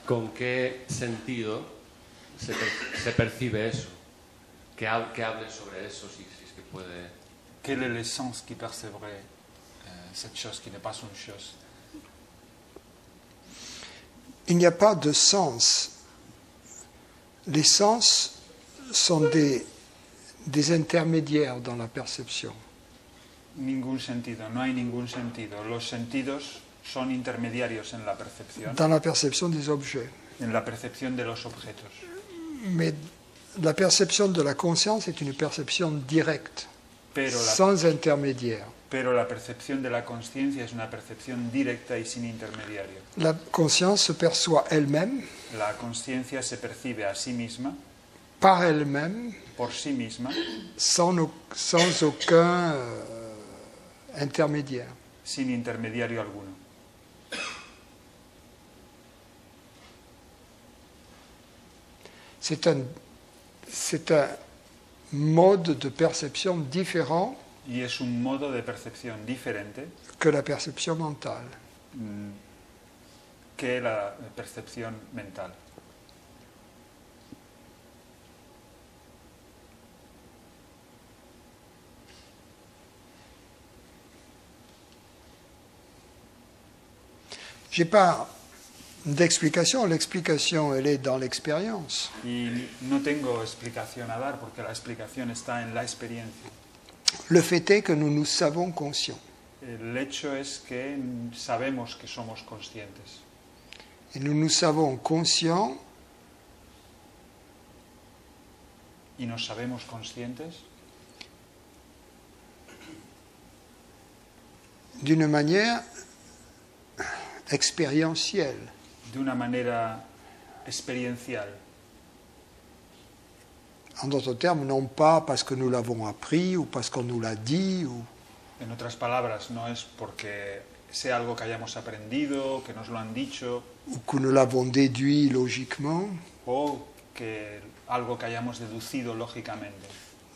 ¿Con qué sentido se percibe eso? Que hable sobre eso, si es que puede. Quel est le sens qui percevrait cette chose qui n'est pas une chose? Il n'y a pas de sens. Les sens sont des intermédiaires dans la perception. Ningún sentido, no hay ningún sentido. Los sentidos son intermediarios en la percepción. Dans la perception des objets. En la percepción de los objetos. Mais la perception de la conscience est une perception directe, Pero sans intermédiaire. la percepción de la conciencia es una percepción directa y sin intermediario. La conscience se perçoit elle-même, La conciencia se percibe a sí misma, par elle-même, por sí misma, sans aucun intermédiaire. sin intermediario alguno. C'est un mode de perception différent Y es un modo de percepción diferente que la perception mentale. que la percepción mental. J'ai pas d'explication. L'explication, elle est dans l'expérience. Y no tengo explicación a dar porque la explicación está en la experiencia. Le fait est que nous nous savons conscients. El hecho es que sabemos que somos conscientes. Et nous nous savons conscients Y nos sabemos conscientes d'une manière expérientielle. de una manera experiencial. En d'autres termes, non pas parce que nous l'avons appris ou parce qu'on nous l'a dit, En otras palabras, no es porque sea algo que hayamos aprendido, que nos lo han dicho, ou que nous l'avons déduit logiquement. o que algo que hayamos deducido lógicamente.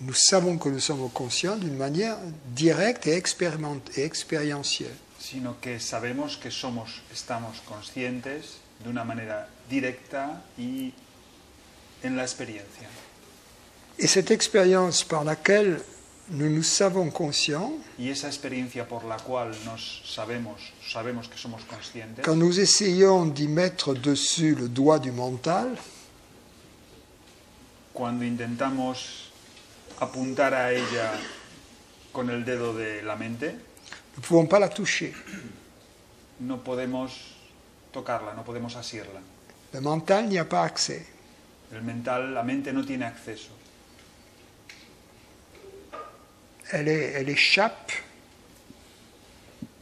Nous savons que nous sommes conscients d'une manière directe et expérientielle. Sino que sabemos que estamos conscientes de una manera directa y en la experiencia. Et cette expérience par laquelle nous nous savons conscients, Y esa experiencia por la cual sabemos que somos conscientes, quand nous essayons d'y mettre dessus le doigt du mental, cuando intentamos apuntar a ella con el dedo de la mente, nous ne pouvons pas la toucher. no podemos tocarla, no podemos asirla. Le mental n'y a pas accès. La mente no tiene acceso. Elle échappe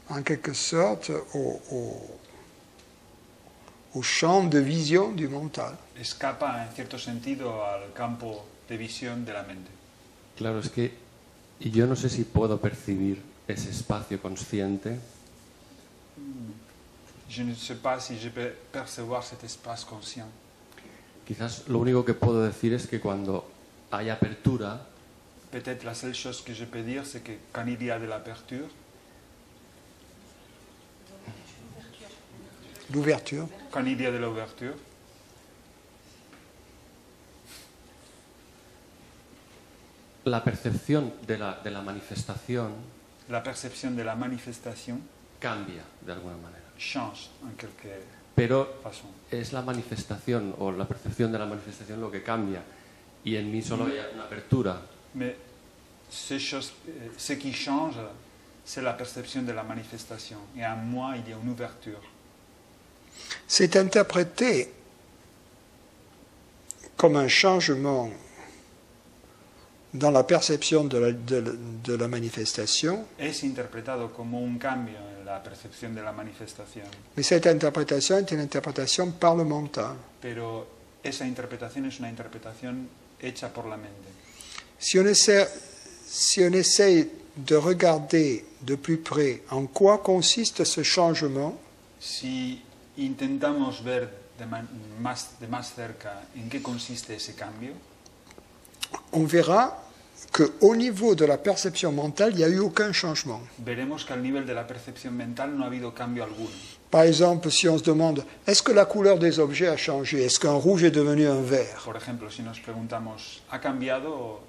en quelque sorte au champ de vision du mental. Escapa en cierto sentido al campo de visión de la mente. Claro, es que yo no sé si puedo percibir ese espacio consciente Je ne sais pas si je peux percevoir cet espace conscient. Quizás lo único que puedo decir es que cuando hay apertura, Peut-être la seule chose que je peux dire, c'est que quand il y a de l'aperture, L'ouverture. quand il y a de l'ouverture, la percepción de la manifestación la percepción de la manifestation cambia de alguna manera. change en quelque Pero façon. es la manifestación o la percepción de la manifestación lo que cambia. Y en mí solo hay una apertura. Mais ce qui change, c'est la perception de la manifestation. Et en moi, il y a une ouverture. C'est interprété comme un changement dans la perception de la manifestation, Es interpretado como un cambio en la percepción de la manifestación. mais cette interprétation est une interprétation par le mental. Pero esa interpretación es una interpretación hecha por la mente. Si on essaye de regarder de plus près en quoi consiste ce changement, Si intentamos ver de más cerca en qué consiste ese cambio, on verra qu'au niveau de la perception mentale, il n'y a eu aucun changement. veremos que al nivel de la percepción mental no ha habido cambio alguno. Par exemple, si on se demande, est-ce que la couleur des objets a changé? Est-ce qu'un rouge est devenu un vert? Por ejemplo, si nos preguntamos, ¿ha cambiado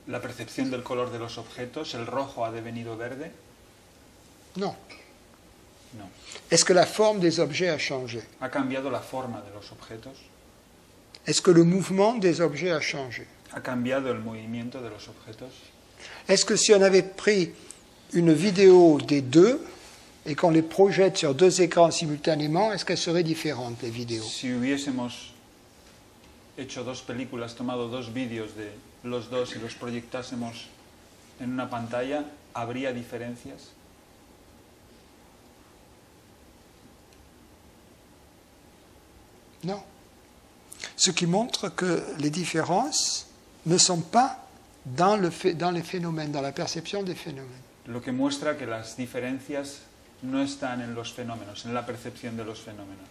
la percepción del color de los objetos? ¿El rojo ha devenido verde? Non. No. Est-ce que la forme des objets a changé? ¿Ha cambiado la forma de los objetos? Est-ce que le mouvement des objets a changé? ¿Ha cambiado el movimiento de los objetos? Est-ce que si on avait pris une vidéo des deux et qu'on les projette sur deux écrans simultanément, est-ce qu'elles seraient différentes, les vidéos? Si hubiésemos hecho dos películas, tomado dos vídeos de los dos y los proyectásemos en una pantalla, ¿habría diferencias? Non. Ce qui montre que les différences ne sont pas dans les phénomènes, dans la perception des phénomènes. Lo que muestra que las diferencias no están en los fenómenos, en la percepción de los fenómenos.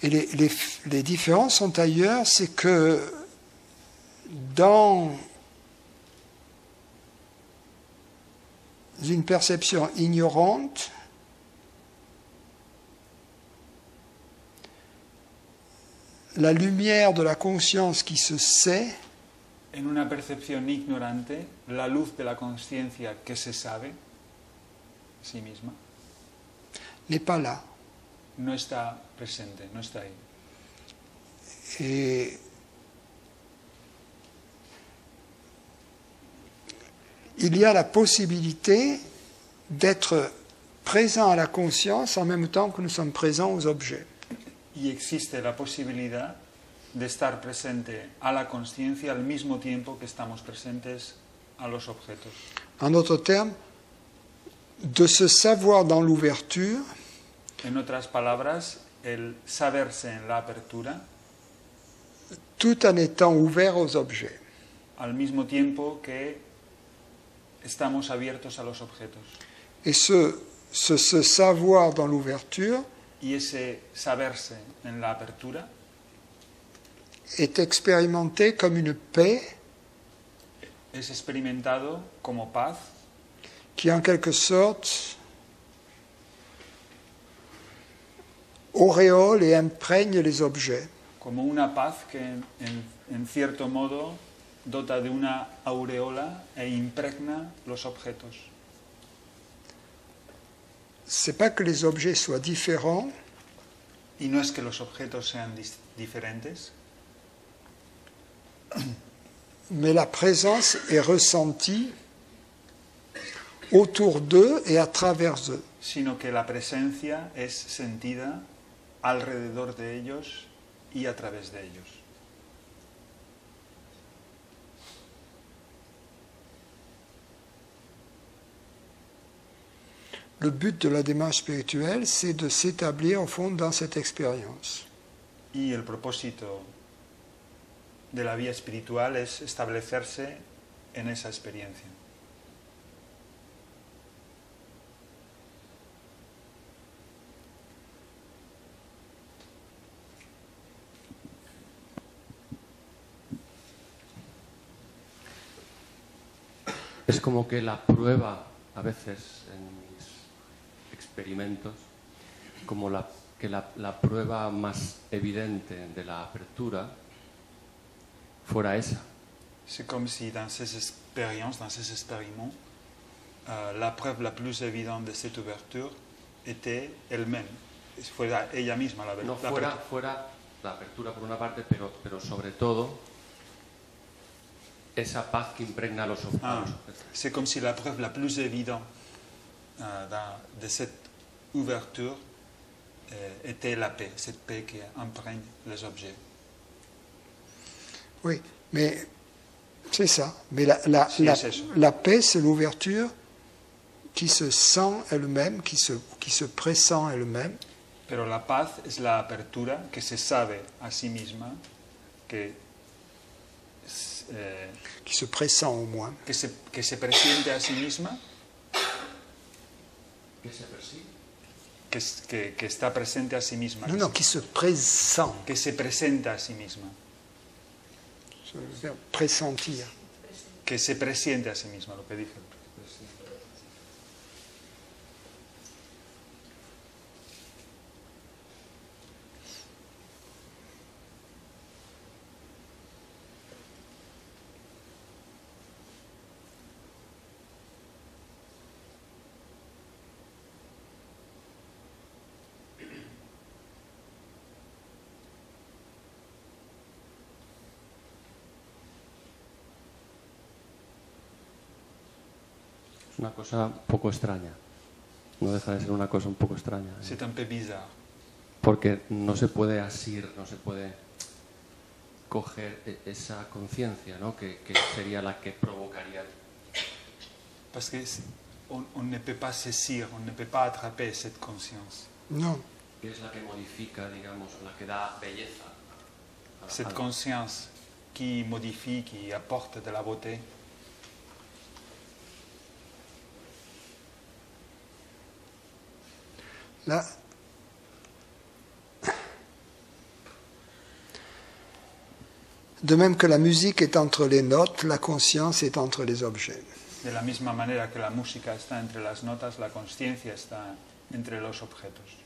Et les différences sont ailleurs, c'est que dans une perception ignorante, la lumière de la conscience qui se sait En una percepción ignorante, la luz de la conciencia que se sabe, sí misma, n'est pas là. no está presente, no está ahí. Et il y a la possibilité d'être présent à la conscience en même temps que nous sommes présents aux objets. Y existe la posibilidad de estar presente a la conciencia al mismo tiempo que estamos presentes a los objetos. En d'autres termes, de se savoir dans l'ouverture En otras palabras, el saberse en la apertura tout en étant ouvert aux objets. al mismo tiempo que estamos abiertos a los objetos. Et se savoir dans l'ouverture Y ese saberse en la apertura est expérimenté comme une paix es experimentado como paz qui, en quelque sorte, auréole et imprègne les objets. como una paz que en cierto modo dota de una aureola e impregna los objetos. C'est pas que les objets soient différents, Y no es que los objetos sean diferentes, mais la présence est ressentie autour d'eux et à travers eux. sino que la presencia es sentida alrededor de ellos y a través de ellos. Le but de la démarche spirituelle, c'est de s'établir au fond dans cette expérience. Y el propósito de la vía espiritual es establecerse en esa experiencia. Es como que la prueba, a veces en mis experimentos, como la prueba más evidente de la apertura fuera esa. C'est comme si dans ces expériences, dans ces expériments, la preuve la plus évidente de cette ouverture était elle-même, fuera ella misma la No verdad. fuera la apertura por una parte, pero sobre todo esa paz que impregna a los objetos. C'est comme si la preuve la plus évidente de cette ouverture était la paix, cette paix qui imprègne les objets. Oui, mais c'est ça. Mais Sí, es eso. la paix, c'est l'ouverture qui se sent elle-même, qui se pressent elle-même. Pero la paz es la apertura que se sabe a sí misma, que Qui se pressent au moins. que se presiente a sí misma, ¿Qué se persigue? que está presente a sí misma, Non, non, qui se pressent. que se presenta a sí misma. le verbe pressentir. que se presiente a sí misma, lo que dije. Es una cosa un poco extraña. No deja de ser una cosa un poco extraña. C'est un peu bizarre. Porque no se puede asir, no se puede coger esa conciencia, ¿no? que sería la que provocaría. Parce qu'on ne peut pas saisir, on ne peut pas attraper cette conscience. Non. Que es la que modifica, digamos, la que da belleza. Cette conscience qui modifie, qui apporte de la beauté. Là, de même que la musique est entre les notes, la conscience est entre les objets. De la misma manera que la música está entre las notas, la conciencia está entre los objetos.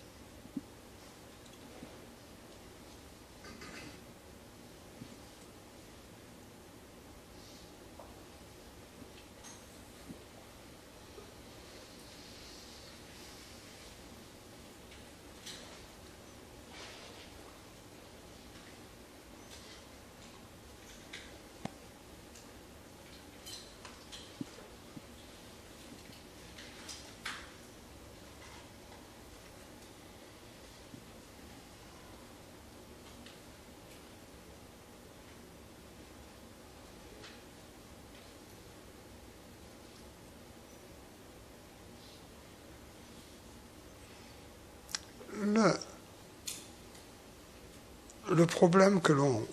Le problème que l'on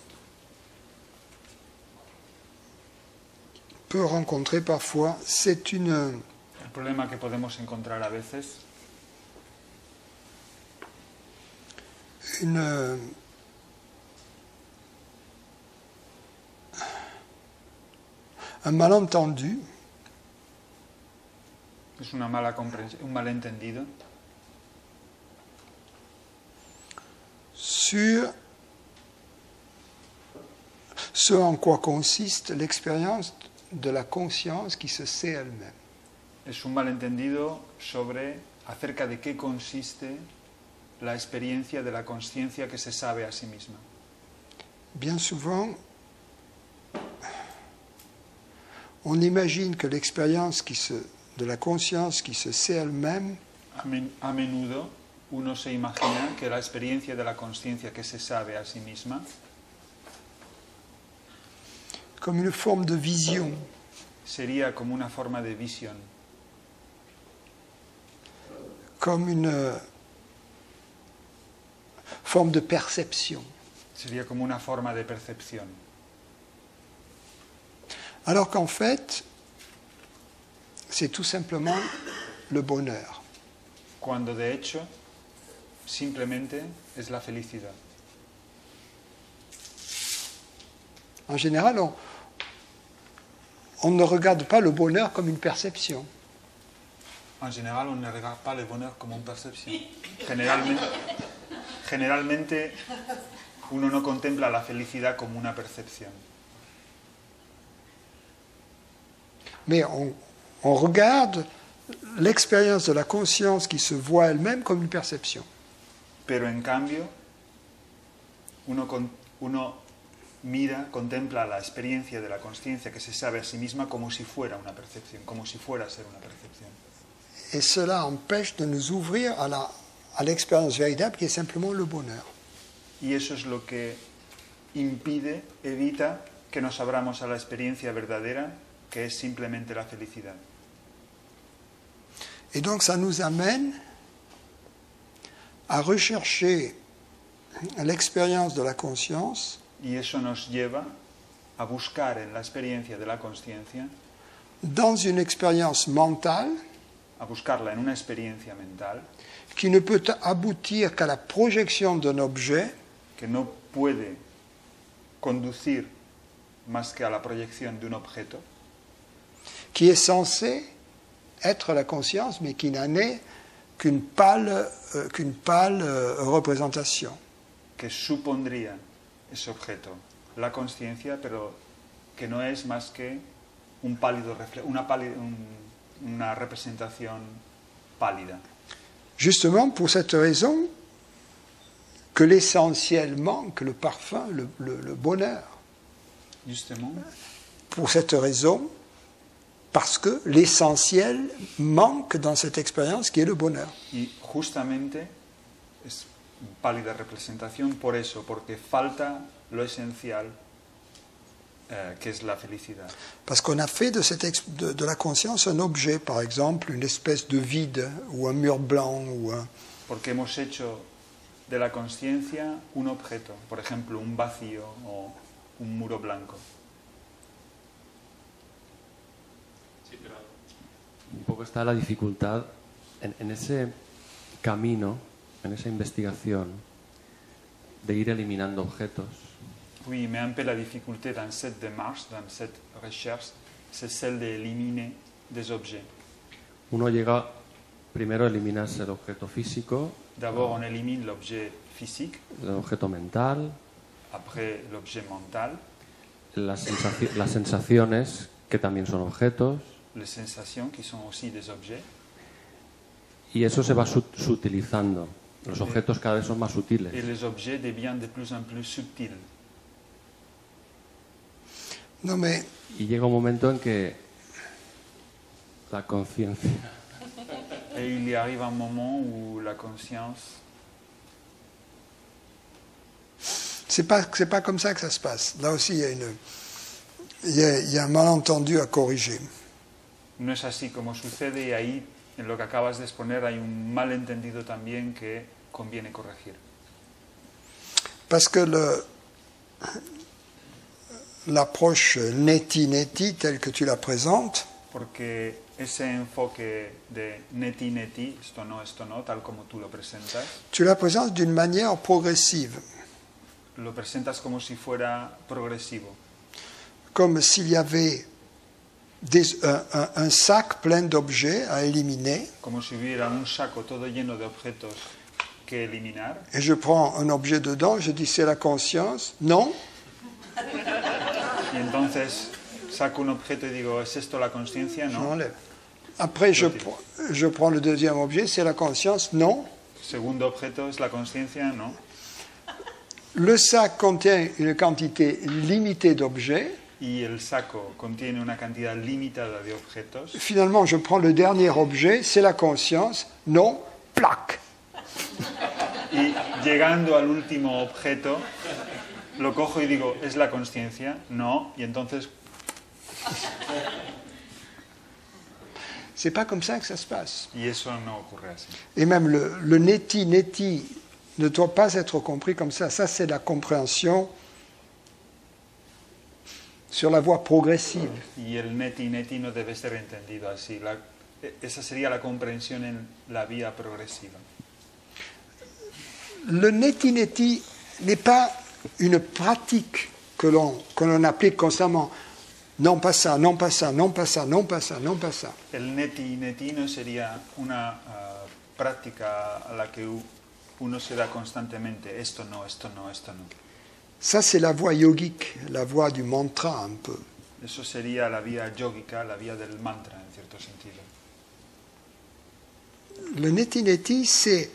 peut rencontrer parfois, c'est El problema que podemos encontrar a veces un malentendu es una mala comprensión, un malentendido sur ce en quoi consiste l'expérience de la conscience qui se sait elle-même. es un malentendido acerca de qué consiste la experiencia de la conciencia que se sabe a sí misma. Bien souvent, on imagine que l'expérience de la conscience qui se sait elle-même A menudo uno se imagina que la experiencia de la conciencia que se sabe a sí misma comme une forme de vision, sería como una forma de visión, comme une forme de perception. sería como una forma de percepción. Alors qu'en fait, c'est tout simplement le bonheur. Cuando de hecho simplemente es la felicidad. En général, on ne regarde pas le bonheur comme une perception. En général, on ne regarde pas le bonheur como una percepción. Generalmente uno no contempla la felicidad como una percepción. Mais on regarde l'expérience de la conscience qui se voit elle-même comme une perception. Pero en cambio, uno mira, contempla la experiencia de la consciencia que se sabe a sí misma como si fuera una percepción, como si fuera a ser una percepción. Et cela empêche de nous ouvrir à l'expérience véritable qui est simplement le bonheur. Y eso es lo que evita que nos abramos a la experiencia verdadera, que es simplemente la felicidad. Et donc ça nous amène à rechercher l'expérience de la conscience Y eso nos lleva a buscar en la experiencia de la consciencia, dans une expérience mentale a buscarla en una experiencia mental qui ne peut aboutir qu'à la projection d'un objet que no puede conducir más que a la proyección de un objeto, qui est censé être la conscience, mais qui n'en est qu'une pâle représentation. que supondría ese objeto, la conciencia, pero que no es más que un pálido una representación pálida. Justement pour cette raison que l'essentiel manque, le parfum, le bonheur. Justement, Pour cette raison, parce que l'essentiel manque dans cette expérience qui est le bonheur. y justamente es pálida representación por eso, porque falta lo esencial, que es la felicidad. Parce qu'on a fait de la conscience un objet, par exemple une espèce de vide ou un mur blanc ou un... Porque hemos hecho de la conciencia un objeto, por ejemplo, un vacío o un muro blanco. Sí, pero un poco está la dificultad en ese camino, en esa investigación, de ir eliminando objetos. Oui, mais un peu la difficulté dans cette démarche, dans cette recherche, c'est celle d'éliminer des objets. Uno llega, primero eliminarse el objeto físico, D'abord, on élimine l'objet physique, el objeto mental, après l'objet mental, las sensaciones, que también son objetos, les sensations qui sont aussi des objets. y eso se va sutilizando. Los objetos cada vez son más sutiles. Et les objets deviennent de plus en plus subtils. Non mais Y llega un momento en que la conciencia Et il y arrive un moment où la conscience, c'est pas comme ça que ça se passe. Là aussi il y a un malentendu à corriger. no es así como sucede, y ahí, en lo que acabas de exponer, hay un malentendido también que conviene corregir. Parce que l'approche neti-neti telle que tu la présentes, Porque ese enfoque de neti, esto no, tal como tú lo presentas, tu la présentes d'une manière progressive, lo presentas como si fuera progresivo, comme s'il y avait un sac plein d'objets à éliminer, como si hubiera un saco todo lleno de objetos que eliminar, et je prends un objet dedans, je dis c'est la conscience, non, y entonces saco un objeto y digo, ¿es esto la conciencia? je No. l'enlève. Après je prends le deuxième objet, c'est la conscience, non. Segundo objeto, ¿es la conciencia? No. Le sac contient une quantité limitée d'objets. Y el saco contiene una cantidad limitada de objetos. Finalement, je prends le dernier objet, c'est la conscience, non, plaque. Y llegando al último objeto, lo cojo y digo, ¿es la conciencia? No. Y entonces, C'est pas comme ça que ça se passe. y eso no ocurre así. Et même le neti-neti ne doit pas être compris comme ça. Ça, c'est la compréhension sur la voie progressive. Y el neti no debe ser entendido así. Esa sería la comprensión en la vía progresiva. Le neti-neti n'est pas une pratique que l'on applique constamment. Non pas ça, non pas ça, non pas ça, non pas ça, non pas ça. El neti no sería una práctica a la que uno se da constantemente. Esto no, esto no, esto no. Ça, c'est la voie yogique, la voie du mantra un peu. Eso sería la vía yógica, la vía del mantra, en cierto sentido. Le neti-neti, c'est...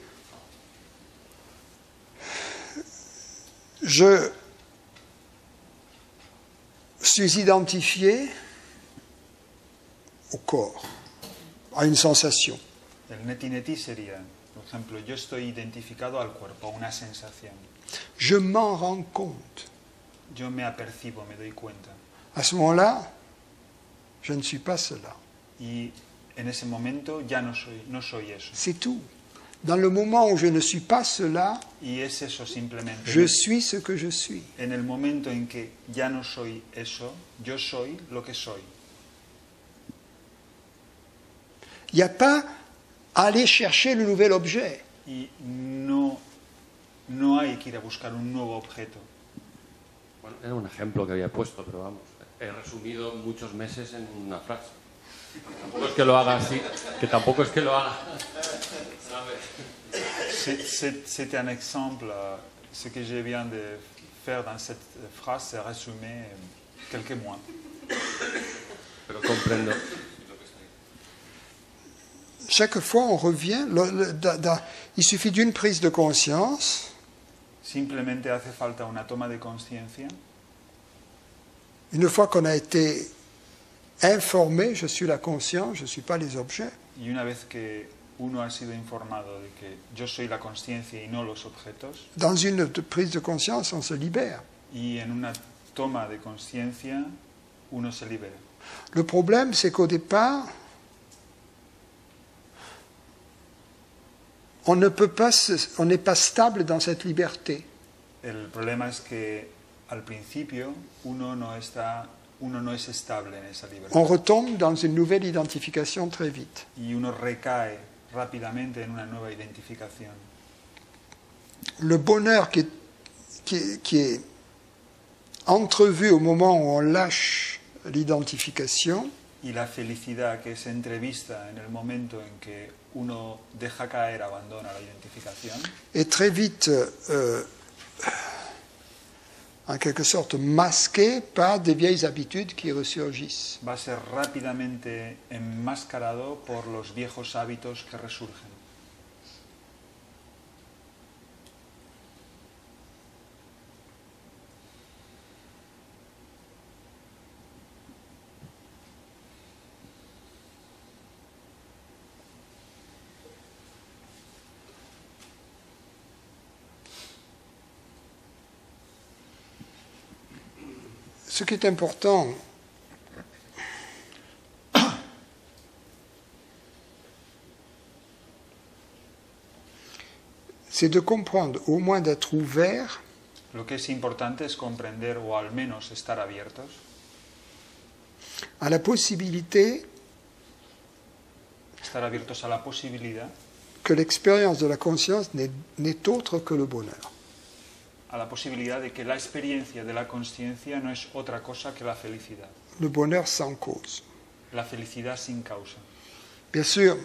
Je suis identifié au corps, à une sensation. El neti sería, por ejemplo, yo estoy identificado al cuerpo, a una sensación. Je m'en rends compte. Yo me apercibo, me doy cuenta. À ce moment-là, je ne suis pas cela. Y en ese momento ya no soy eso. C'est tout. Dans le moment où je ne suis pas cela, Y es eso simplemente. je suis ce que je suis. En el momento en que ya no soy eso, yo soy lo que soy. Il n'y a pas à aller chercher le nouvel objet. Y no hay que ir a buscar un nuevo objeto. Bueno, era un ejemplo que había puesto, pero vamos, he resumido muchos meses en una frase. Tampoco es que lo haga así, que tampoco es que lo haga. C'est un exemple. Ce que je viens de faire dans cette phrase, c'est résumer quelques mois. Pero comprendo. Chaque fois, on revient, il suffit d'une prise de conscience, Simplemente hace falta una toma de conciencia. une fois qu'on a été informé, je suis la conscience, je ne suis pas les objets, Y una vez que uno ha sido informado de que yo soy la conciencia y no los objetos, dans une prise de conscience, on se libère. y en una toma de conciencia uno se libera. Le problème, c'est qu'au départ, on n'est pas stable dans cette liberté. El problema es que al principio uno no es estable en esa libertad. On retombe dans une nouvelle identification très vite. Y uno recae rápidamente en una nueva identificación. Le bonheur qui est entrevu au moment où on lâche l'identification Y la felicidad que es entrevista en el momento en que uno deja caer, abandona la identificación, est très vite, en quelque sorte, masquée par des vieilles habitudes qui ressurgissent. va a ser rápidamente enmascarado por los viejos hábitos que resurgen. Ce qui est important, c'est de comprendre, au moins d'être ouvert Lo que es importante es comprender o al menos estar abiertos à la possibilité a la posibilidad, que l'expérience de la conscience n'est autre que le bonheur. a la posibilidad de que la experiencia de la conciencia no es otra cosa que la felicidad. Le bonheur sans cause. La felicidad sin causa. Bien sûr,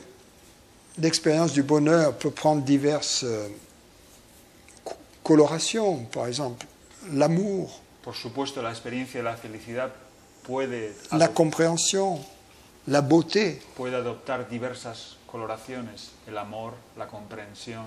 l'expérience du bonheur peut prendre diverses colorations. Par exemple, l'amour, Por supuesto, la experiencia de la felicidad puede la compréhension, la beauté. puede adoptar diversas coloraciones, el amor, la comprensión,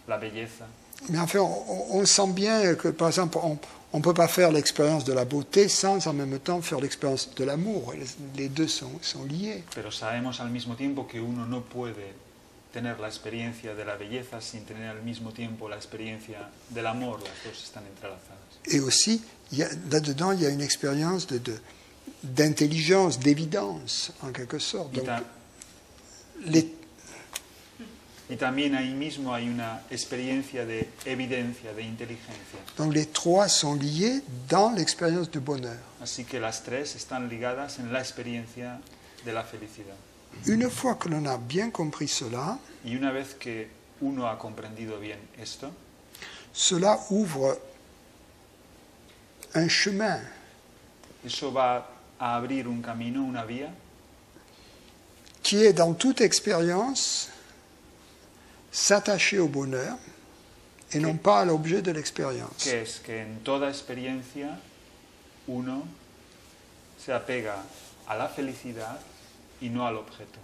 la belleza. Mais enfin, on sent bien que, par exemple, on ne peut pas faire l'expérience de la beauté sans en même temps faire l'expérience de l'amour. Les deux sont liés. Pero sabemos al mismo tiempo que uno no puede tener la experiencia de la belleza sin tener al mismo tiempo la experiencia del amor. Las dos están entrelazadas. Et aussi, là-dedans, il y a une expérience d'intelligence, d'évidence, en quelque sorte. Donc, Y también ahí mismo hay una experiencia de evidencia, de inteligencia. donc les trois sont liés dans l'expérience du bonheur. Así que las tres están ligadas en la experiencia de la felicidad. Une fois que l'on a bien compris cela, Y una vez que uno ha comprendido bien esto, cela ouvre un chemin eso va a abrir un camino, una vía, qui est dans toute expérience s'attacher au bonheur et non pas à l'objet de l'expérience. que es que en toda experiencia uno se apega a la felicidad y no al objeto.